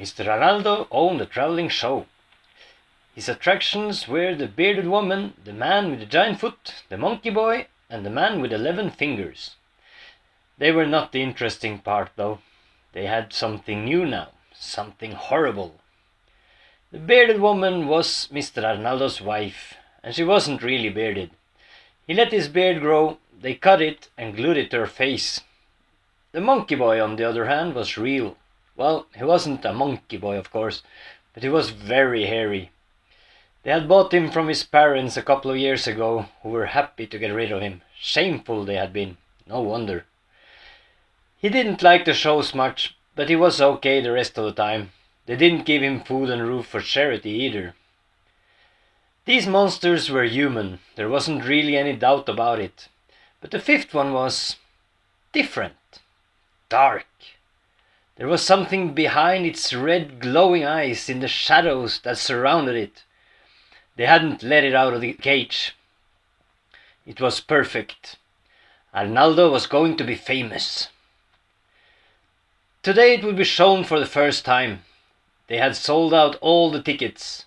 Mr. Arnaldo owned a traveling show. His attractions were the bearded woman, the man with the giant foot, the monkey boy, and the man with 11 fingers. They were not the interesting part, though. They had something new now, something horrible. The bearded woman was Mr. Arnaldo's wife, and she wasn't really bearded. He let his beard grow, they cut it and glued it to her face. The monkey boy, on the other hand, was real. Well, he wasn't a monkey boy, of course, but he was very hairy. They had bought him from his parents a couple of years ago, who were happy to get rid of him. Shameful they had been, no wonder. He didn't like the shows much, but he was okay the rest of the time. They didn't give him food and roof for charity either. These monsters were human, there wasn't really any doubt about it. But the fifth one was different, dark. There was something behind its red glowing eyes in the shadows that surrounded it. They hadn't let it out of the cage. It was perfect. Arnaldo was going to be famous. Today it would be shown for the first time. They had sold out all the tickets.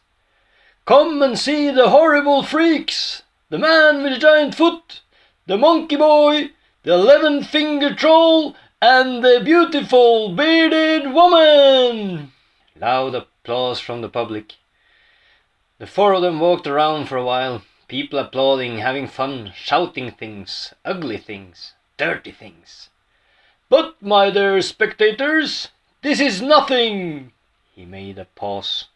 Come and see the horrible freaks! The man with the giant foot, the monkey boy, the 11-fingered troll, and the beautiful bearded woman! Loud applause from the public. The four of them walked around for a while, people applauding, having fun, shouting things, ugly things, dirty things. But, my dear spectators, this is nothing! He made a pause.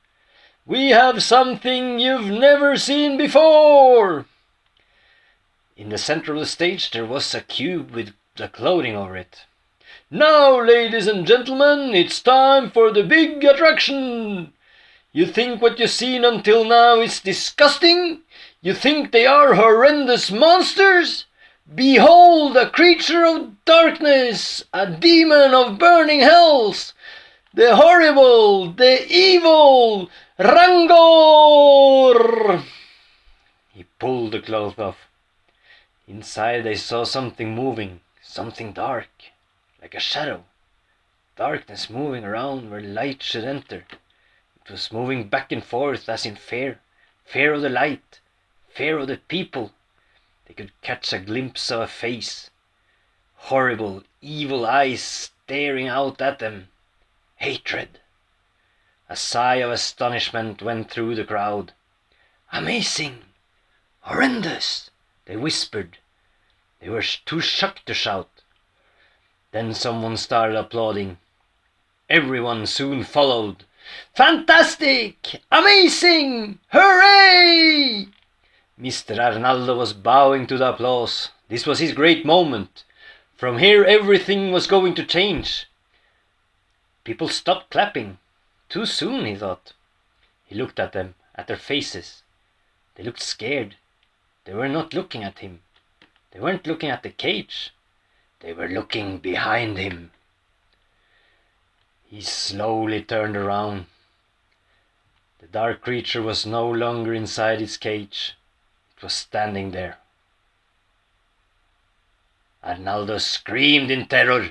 We have something you've never seen before! In the center of the stage there was a cube with the clothing over it. Now, ladies and gentlemen, it's time for the big attraction! You think what you've seen until now is disgusting? You think they are horrendous monsters? Behold a creature of darkness, a demon of burning hells, the horrible, the evil Rangor! He pulled the cloth off. Inside they saw something moving, something dark, like a shadow. Darkness moving around where light should enter. It was moving back and forth as in fear. Fear of the light, fear of the people. They could catch a glimpse of a face. Horrible, evil eyes staring out at them. Hatred. A sigh of astonishment went through the crowd. Amazing! Horrendous! They whispered. They were too shocked to shout. Then someone started applauding. Everyone soon followed. Fantastic! Amazing! Hooray! Mr. Arnaldo was bowing to the applause. This was his great moment. From here everything was going to change. People stopped clapping. Too soon, he thought. He looked at them, at their faces. They looked scared. They were not looking at him. They weren't looking at the cage. They were looking behind him. He slowly turned around. The dark creature was no longer inside its cage. It was standing there. Arnaldo screamed in terror.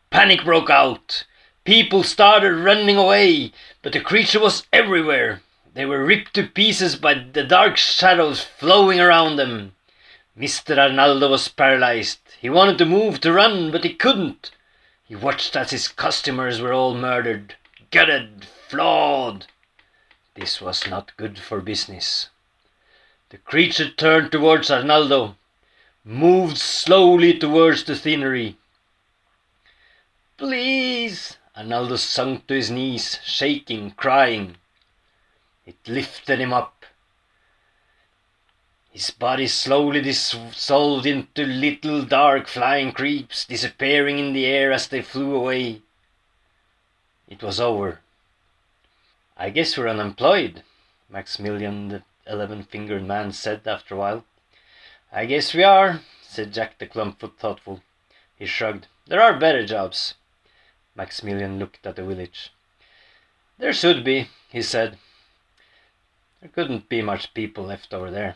Panic broke out. People started running away, but the creature was everywhere. They were ripped to pieces by the dark shadows flowing around them. Mr. Arnaldo was paralyzed. He wanted to move, to run, but he couldn't. He watched as his customers were all murdered, gutted, flawed. This was not good for business. The creature turned towards Arnaldo, moved slowly towards the scenery. Please! Arnaldo sunk to his knees, shaking, crying. It lifted him up. His body slowly dissolved into little dark flying creeps, disappearing in the air as they flew away. It was over. I guess we're unemployed, Maximilian, the 11-fingered man, said after a while. I guess we are, said Jack the Clumfoot, thoughtful. He shrugged. There are better jobs. Maximilian looked at the village. There should be, he said. There couldn't be much people left over there.